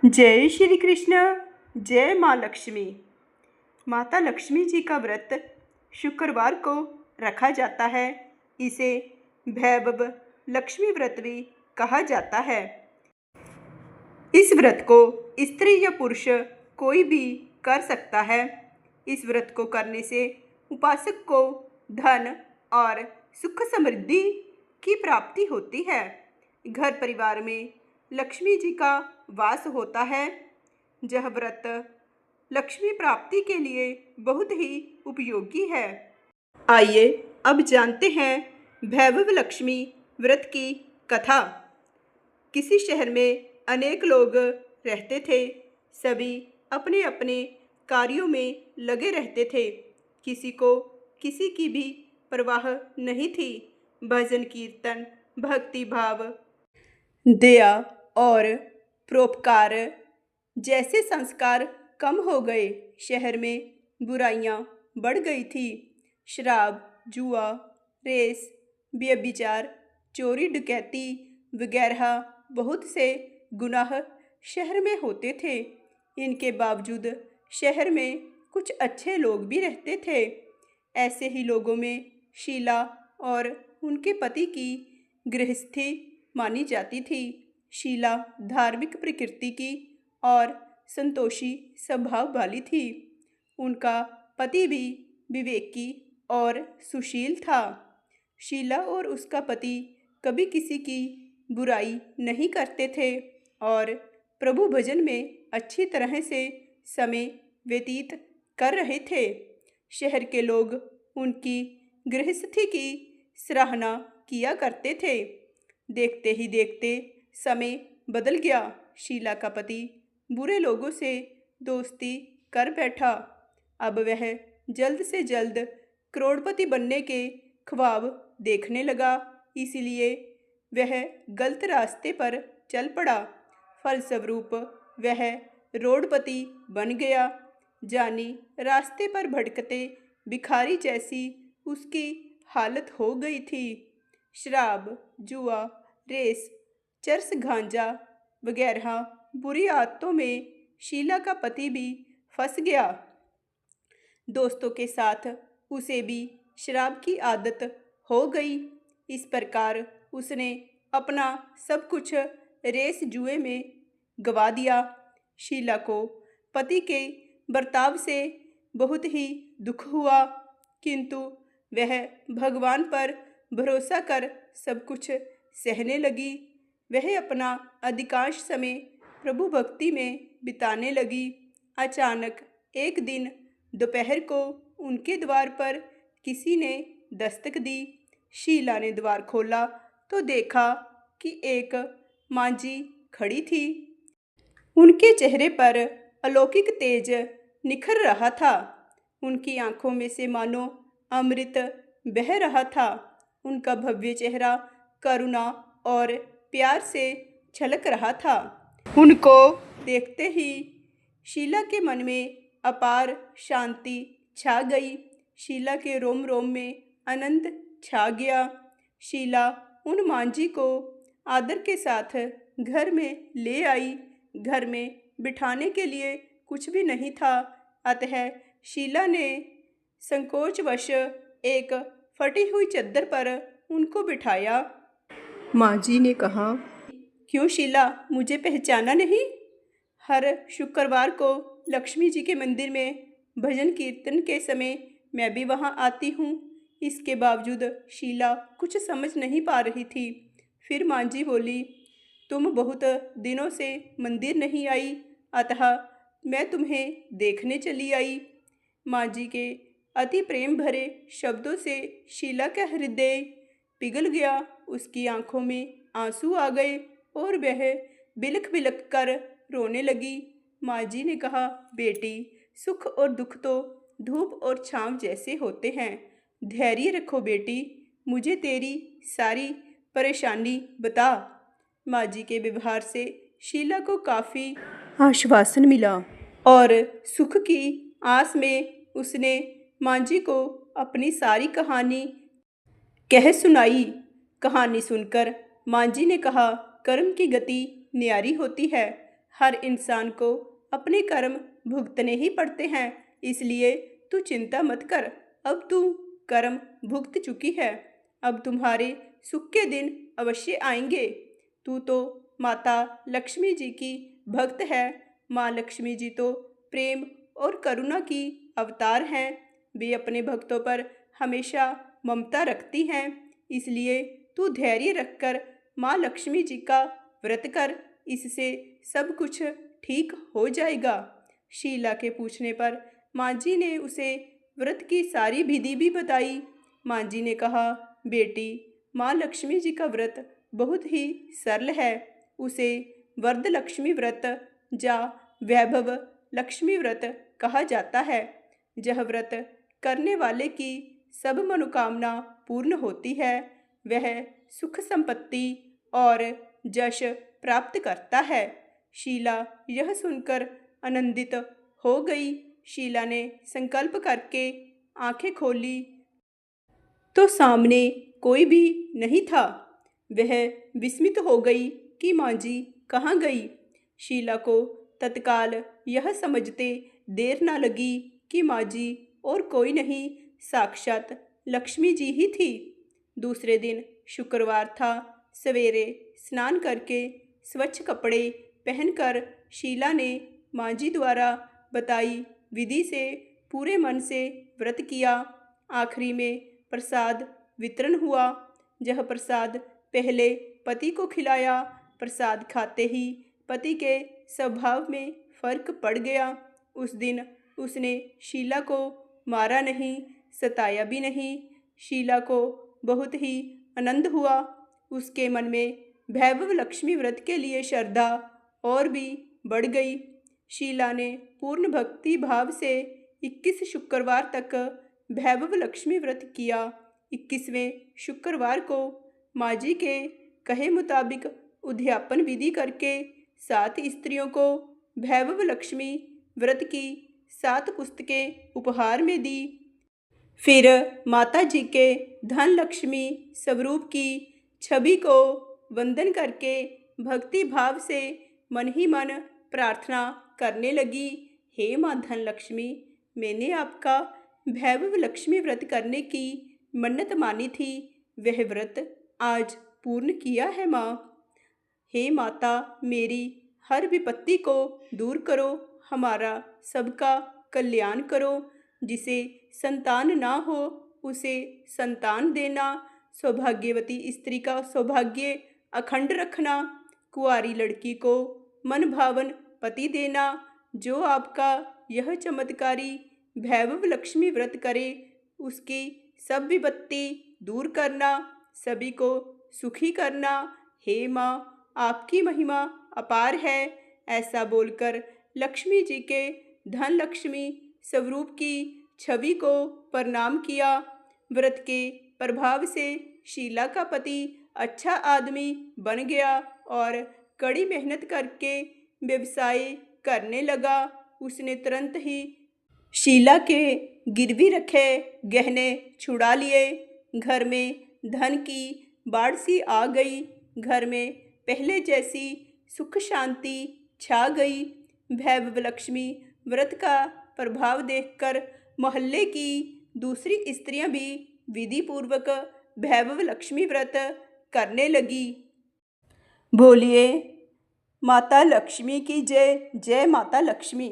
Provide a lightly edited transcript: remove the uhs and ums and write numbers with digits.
जय श्री कृष्ण। जय माँ लक्ष्मी। माता लक्ष्मी जी का व्रत शुक्रवार को रखा जाता है। इसे भैरव लक्ष्मी व्रत भी कहा जाता है। इस व्रत को स्त्री या पुरुष कोई भी कर सकता है। इस व्रत को करने से उपासक को धन और सुख समृद्धि की प्राप्ति होती है। घर परिवार में लक्ष्मी जी का वास होता है। यह व्रत लक्ष्मी प्राप्ति के लिए बहुत ही उपयोगी है। आइए अब जानते हैं भैरव लक्ष्मी व्रत की कथा। किसी शहर में अनेक लोग रहते थे। सभी अपने अपने कार्यों में लगे रहते थे। किसी को किसी की भी परवाह नहीं थी। भजन कीर्तन, भक्ति भाव, दया और परोपकार जैसे संस्कार कम हो गए। शहर में बुराइयां बढ़ गई थी। शराब, जुआ, रेस, व्यभिचार, चोरी डकैती वगैरह बहुत से गुनाह शहर में होते थे। इनके बावजूद शहर में कुछ अच्छे लोग भी रहते थे। ऐसे ही लोगों में शीला और उनके पति की गृहस्थी मानी जाती थी। शीला धार्मिक प्रकृति की और संतोषी स्वभाव वाली थी। उनका पति भी विवेकी और सुशील था। शीला और उसका पति कभी किसी की बुराई नहीं करते थे और प्रभु भजन में अच्छी तरह से समय व्यतीत कर रहे थे। शहर के लोग उनकी गृहस्थी की सराहना किया करते थे। देखते ही देखते समय बदल गया। शीला का पति बुरे लोगों से दोस्ती कर बैठा। अब वह जल्द से जल्द करोड़पति बनने के ख्वाब देखने लगा। इसलिए वह गलत रास्ते पर चल पड़ा। फलस्वरूप वह रोडपति बन गया। जानी रास्ते पर भटकते भिखारी जैसी उसकी हालत हो गई थी। शराब, जुआ, रेस, चरस गांजा वगैरह बुरी आदतों में शीला का पति भी फंस गया। दोस्तों के साथ उसे भी शराब की आदत हो गई। इस प्रकार उसने अपना सब कुछ रेस जुए में गवा दिया। शीला को पति के बर्ताव से बहुत ही दुख हुआ, किंतु वह भगवान पर भरोसा कर सब कुछ सहने लगी। वह अपना अधिकांश समय प्रभु भक्ति में बिताने लगी। अचानक एक दिन दोपहर को उनके द्वार पर किसी ने दस्तक दी। शीला ने द्वार खोला तो देखा कि एक मांझी खड़ी थी। उनके चेहरे पर अलौकिक तेज निखर रहा था। उनकी आंखों में से मानो अमृत बह रहा था। उनका भव्य चेहरा करुणा और प्यार से छलक रहा था। उनको देखते ही शीला के मन में अपार शांति छा गई। शीला के रोम रोम में आनंद छा गया। शीला उन मांझी को आदर के साथ घर में ले आई। घर में बिठाने के लिए कुछ भी नहीं था, अतः शीला ने संकोचवश एक फटी हुई चद्दर पर उनको बिठाया। मांझी ने कहा, क्यों शीला, मुझे पहचाना नहीं? हर शुक्रवार को लक्ष्मी जी के मंदिर में भजन कीर्तन के समय मैं भी वहाँ आती हूँ। इसके बावजूद शीला कुछ समझ नहीं पा रही थी। फिर मांझी बोली, तुम बहुत दिनों से मंदिर नहीं आई, अतः मैं तुम्हें देखने चली आई। मांझी के अति प्रेम भरे शब्दों से शीला का हृदय पिघल गया। उसकी आंखों में आंसू आ गए और वह बिलख बिलख कर रोने लगी। मांझी ने कहा, बेटी, सुख और दुख तो धूप और छांव जैसे होते हैं। धैर्य रखो बेटी, मुझे तेरी सारी परेशानी बता। मांझी के व्यवहार से शीला को काफ़ी आश्वासन मिला और सुख की आस में उसने मांझी को अपनी सारी कहानी कह सुनाई। कहानी सुनकर मांझी ने कहा, कर्म की गति न्यारी होती है। हर इंसान को अपने कर्म भुगतने ही पड़ते हैं, इसलिए तू चिंता मत कर। अब तू कर्म भुगत चुकी है, अब तुम्हारे सुख के दिन अवश्य आएंगे। तू तो माता लक्ष्मी जी की भक्त है। माँ लक्ष्मी जी तो प्रेम और करुणा की अवतार हैं। वे अपने भक्तों पर हमेशा ममता रखती हैं, इसलिए तू धैर्य रखकर माँ लक्ष्मी जी का व्रत कर, इससे सब कुछ ठीक हो जाएगा। शीला के पूछने पर माँ जी ने उसे व्रत की सारी विधि भी बताई। माँ जी ने कहा, बेटी, माँ लक्ष्मी जी का व्रत बहुत ही सरल है। उसे वरद लक्ष्मी व्रत या वैभव लक्ष्मी व्रत कहा जाता है। यह व्रत करने वाले की सब मनोकामना पूर्ण होती है। वह सुख संपत्ति और यश प्राप्त करता है। शीला यह सुनकर आनंदित हो गई। शीला ने संकल्प करके आंखें खोली तो सामने कोई भी नहीं था। वह विस्मित हो गई कि माँ जी कहाँ गई। शीला को तत्काल यह समझते देर न लगी कि माँ जी और कोई नहीं, साक्षात लक्ष्मी जी ही थी। दूसरे दिन शुक्रवार था। सवेरे स्नान करके स्वच्छ कपड़े पहनकर शीला ने माँ जी द्वारा बताई विधि से पूरे मन से व्रत किया। आखिरी में प्रसाद वितरण हुआ। यह प्रसाद पहले पति को खिलाया। प्रसाद खाते ही पति के स्वभाव में फर्क पड़ गया। उस दिन उसने शीला को मारा नहीं, सताया भी नहीं। शीला को बहुत ही आनंद हुआ। उसके मन में वैभव लक्ष्मी व्रत के लिए श्रद्धा और भी बढ़ गई। शीला ने पूर्ण भक्ति भाव से 21 शुक्रवार तक वैभव लक्ष्मी व्रत किया। 21वें शुक्रवार को माँ जी के कहे मुताबिक उद्यापन विधि करके 7 स्त्रियों को वैभव लक्ष्मी व्रत की 7 पुस्तकें उपहार में दी। फिर माता जी के धन लक्ष्मी स्वरूप की छवि को वंदन करके भक्ति भाव से मन ही मन प्रार्थना करने लगी, हे माँ धन लक्ष्मी, मैंने आपका वैभव लक्ष्मी व्रत करने की मन्नत मानी थी, वह व्रत आज पूर्ण किया है माँ। हे माता, मेरी हर विपत्ति को दूर करो, हमारा सबका कल्याण करो। जिसे संतान ना हो उसे संतान देना, सौभाग्यवती स्त्री का सौभाग्य अखंड रखना, कुंवारी लड़की को मन भावन पति देना। जो आपका यह चमत्कारी वैभव लक्ष्मी व्रत करे उसकी सब विपत्ति दूर करना, सभी को सुखी करना। हे माँ, आपकी महिमा अपार है। ऐसा बोलकर लक्ष्मी जी के धन लक्ष्मी स्वरूप की छवि को प्रणाम किया। व्रत के प्रभाव से शीला का पति अच्छा आदमी बन गया और कड़ी मेहनत करके व्यवसाय करने लगा। उसने तुरंत ही शीला के गिरवी रखे गहने छुड़ा लिए। घर में धन की बाढ़ सी आ गई। घर में पहले जैसी सुख शांति छा गई। वैभव लक्ष्मी व्रत का प्रभाव देखकर मोहल्ले की दूसरी स्त्रियां भी विधि पूर्वक वैभव लक्ष्मी व्रत करने लगी। बोलिए माता लक्ष्मी की जय। जय माता लक्ष्मी।